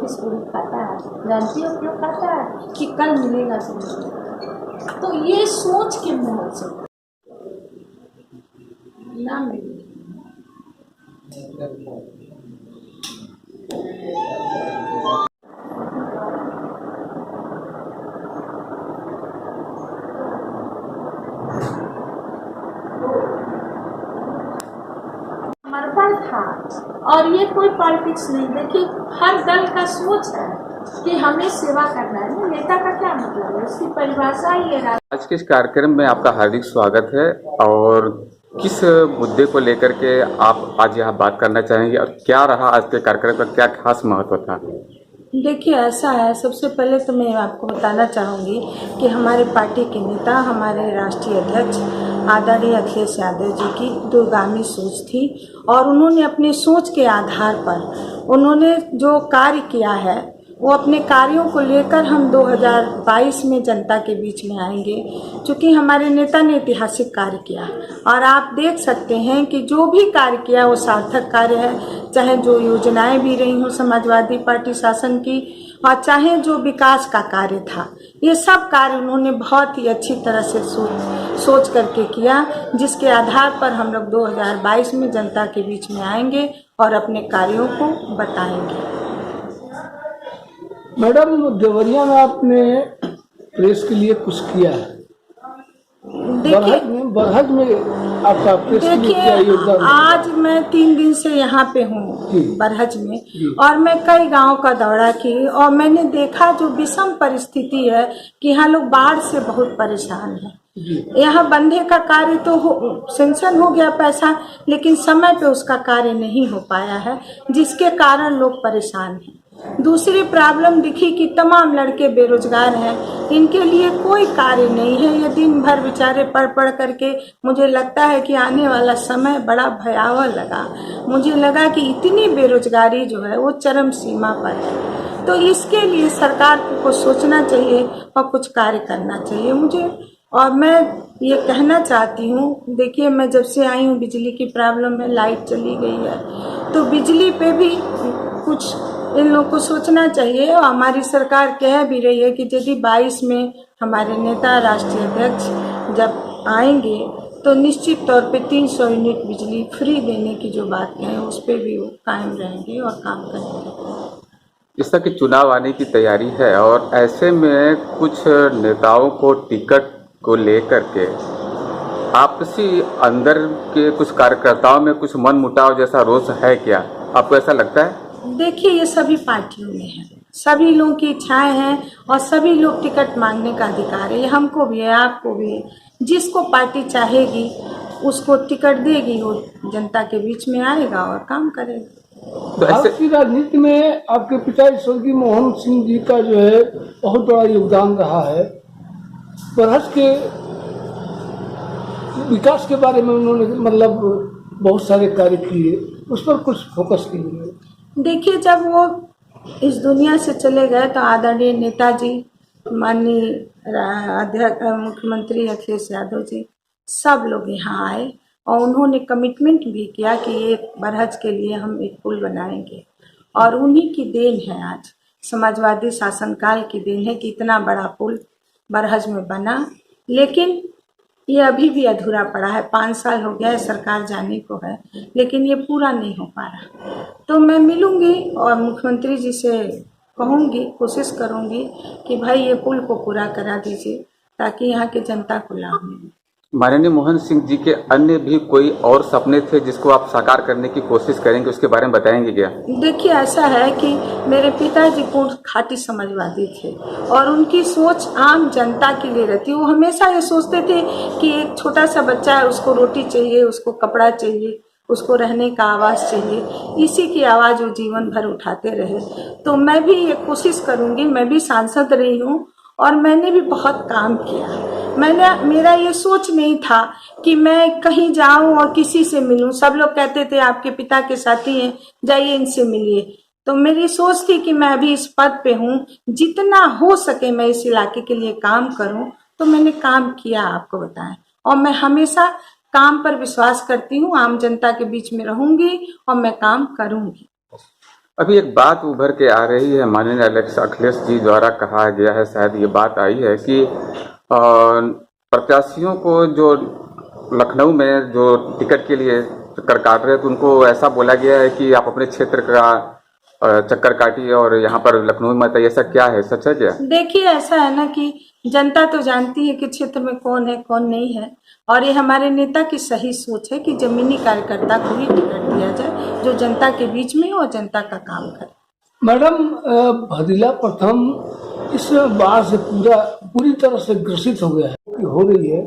Biscuit खाता है, जानती हो क्यों खाता है? कि कल मिलेगा तुमको। तो ये सोच के मोह से ना मिले। समर्पण था और ये कोई पॉलिटिक्स नहीं। देखिए हर दल का सोच है कि हमें सेवा करना है। नेता का क्या मतलब है, उसकी परिभाषा ही है। आज के इस कार्यक्रम में आपका हार्दिक स्वागत है। और किस मुद्दे को लेकर के आप आज यहाँ बात करना चाहेंगे और क्या रहा आज के कार्यक्रम का, क्या खास महत्व था? देखिए ऐसा है, सबसे पहले तो मैं आपको बताना चाहूँगी कि हमारे पार्टी के नेता, हमारे राष्ट्रीय अध्यक्ष आदरणीय अखिलेश यादव जी की दूरगामी सोच थी और उन्होंने अपने सोच के आधार पर उन्होंने जो कार्य किया है वो अपने कार्यों को लेकर हम 2022 में जनता के बीच में आएंगे। क्योंकि हमारे नेता ने ऐतिहासिक कार्य किया और आप देख सकते हैं कि जो भी कार्य किया वो सार्थक कार्य है। चाहे जो योजनाएं भी रही हों समाजवादी पार्टी शासन की और चाहे जो विकास का कार्य था, ये सब कार्य उन्होंने बहुत ही अच्छी तरह से सोच करके किया, जिसके आधार पर हम लोग 2022 में जनता के बीच में आएंगे और अपने कार्यों को बताएंगे। मैडम, देवरिया में आपने प्रेस के लिए कुछ किया है, बरहज में आपका प्रेस के लिए क्या योगदान? आज मैं 3 दिन से यहाँ पे हूँ बरहज में और मैं कई गांव का दौरा की और मैंने देखा जो विषम परिस्थिति है कि यहाँ लोग बाढ़ से बहुत परेशान हैं। यहाँ बंधे का कार्य तो सेंक्शन हो गया पैसा, लेकिन समय पे उसका कार्य नहीं हो पाया है, जिसके कारण लोग परेशान हैं। दूसरी प्रॉब्लम दिखी कि तमाम लड़के बेरोजगार हैं, इनके लिए कोई कार्य नहीं है। ये दिन भर बेचारे पढ़ करके, मुझे लगता है कि आने वाला समय बड़ा भयावह लगा। मुझे लगा कि इतनी बेरोजगारी जो है वो चरम सीमा पर है। तो इसके लिए सरकार को सोचना चाहिए और कुछ कार्य करना चाहिए मुझे। और मैं ये कहना चाहती हूँ, देखिए मैं जब से आई हूँ बिजली की प्रॉब्लम है, लाइट चली गई है, तो बिजली पे भी कुछ इन लोगों को सोचना चाहिए। और हमारी सरकार कह भी रही है कि यदि 22 में हमारे नेता राष्ट्रीय अध्यक्ष जब आएंगे तो निश्चित तौर पे 300 यूनिट बिजली फ्री देने की जो बात है उस पर भी वो कायम रहेंगे और काम करेंगे। इस तरह की चुनाव आने की तैयारी है और ऐसे में कुछ नेताओं को टिकट को लेकर के आपसी अंदर के कुछ कार्यकर्ताओं में कुछ मनमुटाव जैसा रोष है क्या? आपको ऐसा लगता है? देखिए ये सभी पार्टियों में है, सभी लोगों की इच्छाएं हैं और सभी लोग टिकट मांगने का अधिकार है। ये हमको भी है, आपको भी है। जिसको पार्टी चाहेगी उसको टिकट देगी, वो जनता के बीच में आएगा और काम करेगा। तो भारत की राजनीति में आपके पिता स्वर्गीय मनमोहन सिंह जी का जो है बहुत बड़ा योगदान रहा है। बरहज के विकास के बारे में उन्होंने मतलब बहुत सारे कार्य किए, उस पर कुछ फोकस कीजिए। देखिए जब वो इस दुनिया से चले गए तो आदरणीय नेताजी, माननीय अध्यक्ष मुख्यमंत्री अखिलेश यादव जी, सब लोग यहाँ आए और उन्होंने कमिटमेंट भी किया कि ये बरहज के लिए हम एक पुल बनाएंगे। और उन्हीं की देन है, आज समाजवादी शासनकाल की देन है कि इतना बड़ा पुल बरहज में बना। लेकिन ये अभी भी अधूरा पड़ा है, 5 साल हो गया है सरकार जाने को है, लेकिन ये पूरा नहीं हो पा रहा। तो मैं मिलूंगी और मुख्यमंत्री जी से कहूंगी, कोशिश करूंगी कि भाई ये पुल को पूरा करा दीजिए ताकि यहाँ की जनता को लाभ मिले। माननीय मोहन सिंह जी के अन्य भी कोई और सपने थे जिसको आप साकार करने की कोशिश करेंगे, उसके बारे में बताएंगे क्या? देखिए ऐसा है कि मेरे पिताजी पूर्ण खाटी समाजवादी थे और उनकी सोच आम जनता के लिए रहती। वो हमेशा ये सोचते थे कि एक छोटा सा बच्चा है, उसको रोटी चाहिए, उसको कपड़ा चाहिए, उसको रहने का आवास चाहिए, इसी की आवाज़ वो जीवन भर उठाते रहे। तो मैं भी ये कोशिश करूँगी, मैं भी सांसद रही हूँ और मैंने भी बहुत काम किया। मेरा ये सोच नहीं था कि मैं कहीं जाऊं और किसी से मिलूं। सब लोग कहते थे आपके पिता के साथी हैं, जाइए इनसे मिलिए। तो मेरी सोच थी कि मैं अभी इस पद पे हूं, जितना हो सके मैं इस इलाके के लिए काम करूं। तो मैंने काम किया, आपको बताएं। और मैं हमेशा काम पर विश्वास करती हूँ, आम जनता के बीच में रहूंगी और मैं काम करूंगी। अभी एक बात उभर के आ रही है, माननीय अखिलेश जी द्वारा कहा गया है, शायद ये बात आई है कि प्रत्याशियों को जो लखनऊ में जो टिकट के लिए चक्कर काट रहे हैं तो उनको ऐसा बोला गया है कि आप अपने क्षेत्र का चक्कर काटिए और यहाँ पर लखनऊ में मत आइए। ऐसा क्या है, सच है क्या? देखिए, ऐसा है ना कि जनता तो जानती है कि क्षेत्र में कौन है कौन नहीं है, और ये हमारे नेता की सही सोच है कि जमीनी कार्यकर्ता को ही टिकट दिया जाए जो जनता के बीच में हो और जनता का काम करे। मैडम, भदीला प्रथम इस बाढ़ से पूरी तरह से ग्रसित हो गया है, हो रही है,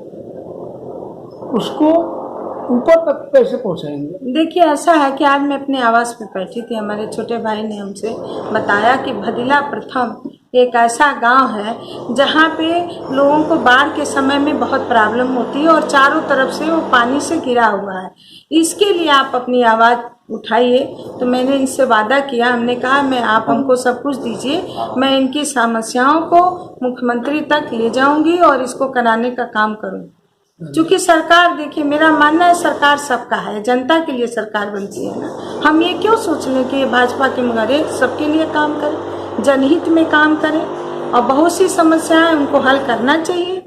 उसको ऊपर तक कैसे पहुंचाएंगे? देखिए, ऐसा है कि आज मैं अपने आवास पे बैठी थी, हमारे छोटे भाई ने हमसे बताया कि भदीला प्रथम एक ऐसा गांव है जहां पे लोगों को बाढ़ के समय में बहुत प्रॉब्लम होती है और चारों तरफ से वो पानी से घिरा हुआ है। इसके लिए आप अपनी आवाज़ उठाइए। तो मैंने इनसे वादा किया, हमने कहा मैं आप हमको सब कुछ दीजिए, मैं इनकी समस्याओं को मुख्यमंत्री तक ले जाऊंगी और इसको कराने का काम करूंगी। क्योंकि सरकार, देखिए मेरा मानना है सरकार सबका है, जनता के लिए सरकार बनती है ना। हम ये क्यों सोच लें कि भाजपा के मगर सबके लिए काम करे, जनहित में काम करे, और बहुत सी समस्याएं उनको हल करना चाहिए।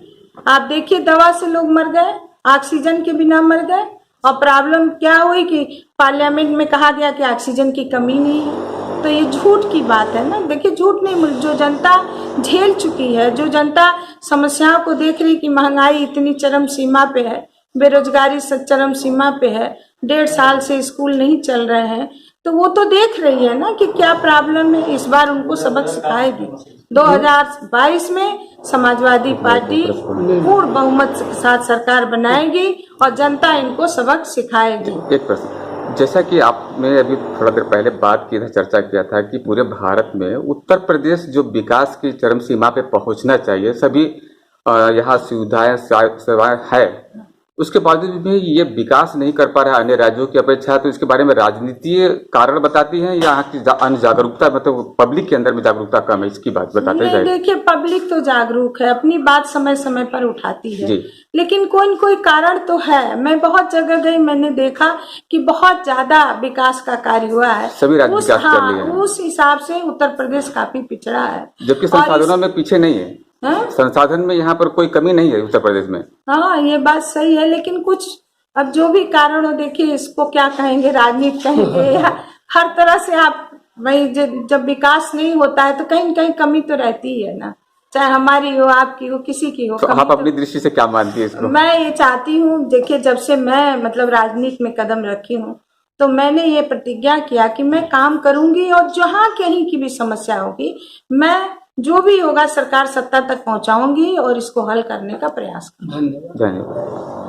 आप देखिए, दवा से लोग मर गए, ऑक्सीजन के बिना मर गए, और प्रॉब्लम क्या हुई कि पार्लियामेंट में कहा गया कि ऑक्सीजन की कमी नहीं है। तो ये झूठ की बात है ना। देखिए, झूठ नहीं, जो जनता झेल चुकी है, जो जनता समस्याओं को देख रही कि महंगाई इतनी चरम सीमा पे है, बेरोजगारी चरम सीमा पे है, 1.5 साल से स्कूल नहीं चल रहे हैं, तो वो तो देख रही है ना कि क्या प्रॉब्लम है। इस बार उनको सबक सिखाएगी। 2022 में समाजवादी पार्टी पूर्ण बहुमत के साथ सरकार बनाएगी और जनता इनको सबक सिखाएगी। एक प्रश्न, जैसा कि आपने अभी थोड़ा देर पहले बात की था, चर्चा किया था कि पूरे भारत में उत्तर प्रदेश जो विकास की चरम सीमा पे पहुंचना चाहिए, सभी यहाँ सुविधाएं सेवाएं है, उसके बावजूद भी ये विकास नहीं कर पा रहा है अन्य राज्यों की अपेक्षा। तो इसके बारे में राजनीतिक कारण बताती हैं या यहाँ की अन्य जागरूकता, मतलब पब्लिक के अंदर में जागरूकता कम है, इसकी बात बताते जाए? देखिए, पब्लिक तो जागरूक है, अपनी बात समय समय पर उठाती है, लेकिन कोई न कोई कारण तो है। मैं बहुत जगह गई, मैंने देखा कि बहुत ज्यादा विकास का कार्य हुआ है, सभी राज्य विकास कर रहे हैं। उस हिसाब से उत्तर प्रदेश काफी पिछड़ा है, जबकि संसाधनों में पीछे नहीं है। संसाधन में यहाँ पर कोई कमी नहीं है उत्तर प्रदेश में। हाँ, ये बात सही है, लेकिन कुछ अब जो भी कारण हो, देखिए इसको क्या कहेंगे, राजनीति कहेंगे या हर तरह से आप भाई, जब विकास नहीं होता है तो कहीं न कहीं कमी तो रहती ही है ना, चाहे हमारी हो, आपकी हो, किसी की हो। तो आप अपनी दृष्टि से क्या मानती है इसको? मैं ये चाहती हूँ, देखिए जब से मैं मतलब राजनीति में कदम रखी हूँ तो मैंने ये प्रतिज्ञा किया कि मैं काम करूंगी और जहाँ कहीं की भी समस्या होगी, मैं जो भी होगा सरकार सत्ता तक पहुंचाऊंगी और इसको हल करने का प्रयास करूंगी। धन्यवाद। धन्यवाद।